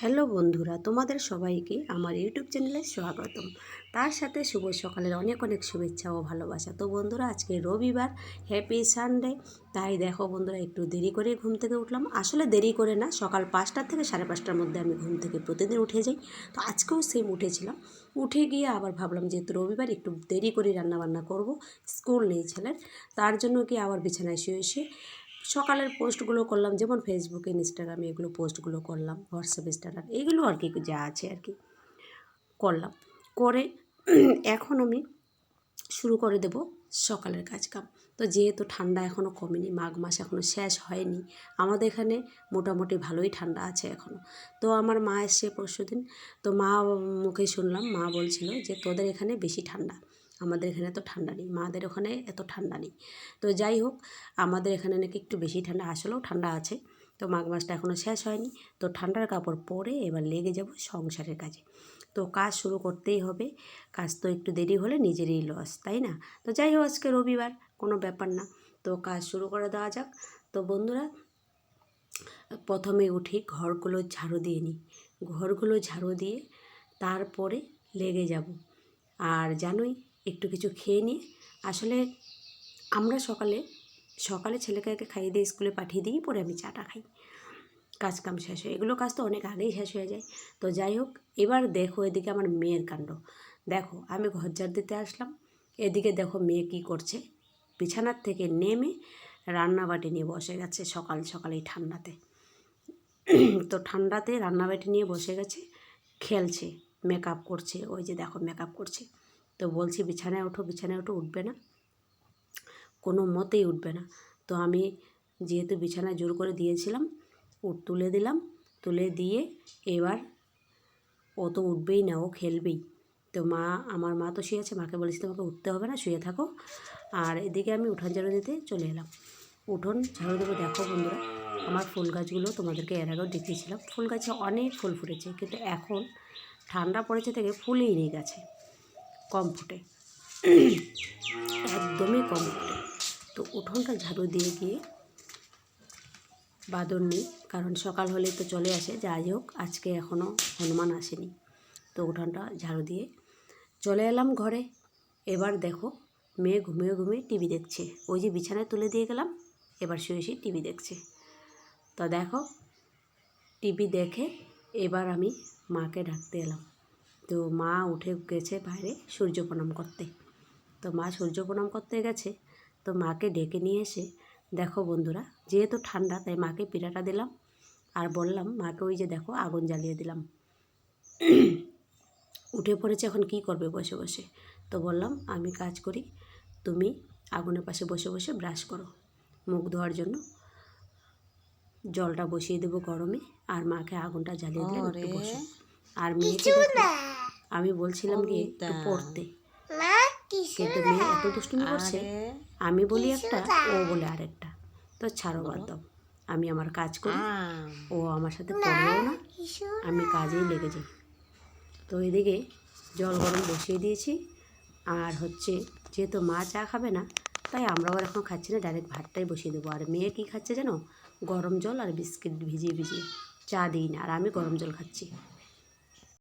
Hello বন্ধুরা, তোমাদের সবাইকে আমার ইউটিউব চ্যানেলে স্বাগতম। তার সাথে শুভ সকালের অনেক অনেক শুভেচ্ছা ও ভালোবাসা। তো বন্ধুরা, আজকে রবিবার, হ্যাপি সানডে। তাই দেখো বন্ধুরা, একটু দেরি করে ঘুম থেকে উঠলাম। আসলে দেরি করে না, সকাল 5টা থেকে 5:30টার মধ্যে আমি ঘুম থেকে প্রতিদিন উঠে যাই। তো আজকেও সেম উঠেছিলাম। উঠে গিয়ে আবার ভাবলাম যেহেতু রবিবার একটু দেরি করে রান্নাবান্না করব, স্কুল নেই ছেলের, তার জন্য কি আবার বিছানায় শুয়ে সকালের পোস্টগুলো করলাম, যেমন ফেসবুকে, ইনস্টাগ্রামে এগুলো পোস্টগুলো করলাম, হোয়াটসঅ্যাপ স্ট্যাটাস এইগুলো আর কি যা আছে আর কি করলাম। করে এখন আমি শুরু করে দেব সকালের কাজকাম। তো যেহেতু ঠান্ডা এখনও কমেনি, মাঘ মাস এখনও শেষ হয়নি, আমাদের এখানে মোটামুটি ভালোই ঠান্ডা আছে এখনও। তো আমার মা এসছে পরশুদিন, তো মা মুখে শুনলাম, মা বলছিল যে তোদের এখানে বেশি ঠান্ডা, আমাদের এখানে তো ঠান্ডা নেই, মাদের ওখানে এত ঠান্ডা নেই। তো যাই হোক, আমাদের এখানে নাকি একটু বেশি ঠান্ডা, আসলেও ঠান্ডা আছে। তো মাঘ মাসটা এখনও শেষ হয়নি, তো ঠান্ডার কাপড় পরে এবার লেগে যাব সংসারের কাজে। তো কাজ শুরু করতেই হবে, কাজ তো একটু দেরি হলে নিজেরই লস, তাই না? তো যাই হোক, আজকে রবিবার, কোনো ব্যাপার না, তো কাজ শুরু করে দেওয়া যাক। তো বন্ধুরা, প্রথমে উঠি ঘরগুলো ঝাড়ু দিয়ে নিই, ঘরগুলো ঝাড়ু দিয়ে তারপরে লেগে যাব। আর জানোই, একটু কিছু খেয়ে নিয়ে, আসলে আমরা সকালে সকালে ছেলেকে খাইয়ে দিয়ে স্কুলে পাঠিয়ে দিই, পরে আমি চাটা খাই, কাজকাম শেষ হয়। এগুলো কাজ তো অনেক আগেই শেষ হয়ে যায়। তো যাই হোক, এবার দেখো এদিকে আমার মেয়ের কাণ্ড। দেখো, আমি ঘর ঝাড় দিতে আসলাম, এদিকে দেখো মেয়ে কী করছে, বিছানার থেকে নেমে রান্নাবাটি নিয়ে বসে গেছে সকাল সকাল এই ঠান্ডাতে। তো ঠান্ডাতে রান্নাবাটি নিয়ে বসে গেছে, খেলছে, মেকআপ করছে, ওই যে দেখো মেকআপ করছে। তো বলছি বিছানায় ওঠো, বিছানায় ওঠো, উঠবে না, কোনো মতেই উঠবে না। তো আমি যেহেতু বিছানায় জোর করে দিয়েছিলাম, তুলে দিলাম, তুলে দিয়ে এবার ও তো উঠবেই না, ও খেলবেই। তো আমার মা তো শুয়ে আছে, মাকে বলেছি তোমাকে উঠতে হবে না, শুয়ে থাকো। আর এদিকে আমি উঠান ঝাড়ু দিতে চলে এলাম। উঠোন ঝাড়ু দেবো। দেখো বন্ধুরা, আমার ফুল গাছগুলো তোমাদেরকে এর আগেও দেখিয়েছিলাম, ফুল গাছে অনেক ফুল ফুটেছে, কিন্তু এখন ঠান্ডা পড়েছে থেকে ফুলেই নেই গাছে, কম ফুটে, একদমই কম ফুটে। তো উঠোনটা ঝাড়ু দিয়ে গিয়ে বাদর নেই, কারণ সকাল হলেই তো চলে আসে। যাই হোক, আজকে এখনও হনুমান আসেনি। তো উঠানটা ঝাড়ু দিয়ে চলে এলাম ঘরে। এবার দেখো, মেয়ে ঘুমিয়ে ঘুমিয়ে টিভি দেখছে, ওই যে বিছানায় তুলে দিয়ে গেলাম, এবার শুয়ে শুয়ে টিভি দেখছে। তো দেখো, টিভি দেখে এবার আমি মাকে ডাকতে এলাম। তো মা উঠে গেছে বাইরে সূর্য প্রণাম করতে। তো মা সূর্য প্রণাম করতে গেছে, তো মাকে ডেকে নিয়ে এসে দেখো বন্ধুরা, যেহেতু ঠান্ডা তাই মাকে পিঠাটা দিলাম, আর বললাম মাকে ওই যে দেখো আগুন জ্বালিয়ে দিলাম। উঠে পড়েছে, এখন কি করবে বসে বসে। তো বললাম আমি কাজ করি, তুমি আগুনের পাশে বসে বসে ব্রাশ করো, মুখ ধোয়ার জন্য জলটা বসিয়ে দেবো গরমে, আর মাকে আগুনটা জ্বালিয়ে দিলাম, একটু বসো। আর মেয়েকে দেখো, আমি বলছিলাম গিয়ে একটু পড়তে, কিন্তু মেয়ে এত দুষ্টুমি করছে, আমি বলি একটা, ও বলে আরেকটা। তো ছাড়ো, বাদ দাও, আমি আমার কাজ করি, ও আমার সাথে পড়বেও না, আমি কাজেই লেগে যাই। তো এদিকে জল গরম বসিয়ে দিয়েছি, আর যেহেতু মা চা খাবে না, তাই আমরাও এখন খাচ্ছি না, ডাইরেক্ট ভাতটাই বসিয়ে দেবো। আর মেয়ে কী খাচ্ছে জানো, গরম জল আর বিস্কিট ভিজিয়ে ভিজিয়ে, চা দিই না, আর আমি গরম জল খাচ্ছি।